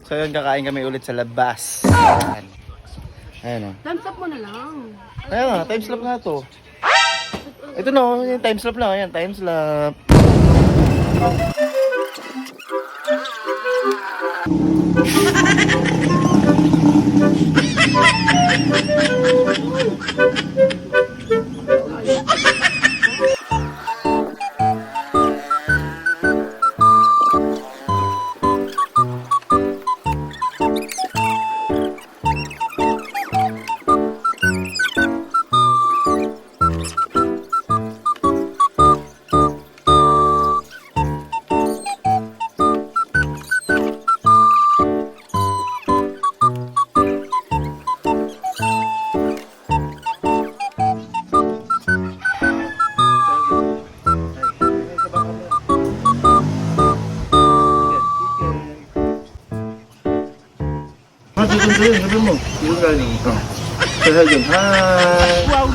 So yun, kakain kami ulit sa labas. Ayan. Ayan o. Thumbs up mo na lang. Ayan nga, time slap nga to. Ito no, yung time slap lang. Ayan, time slap. Sabi mo, yung galing ito. Kaya dyan, hi! Wow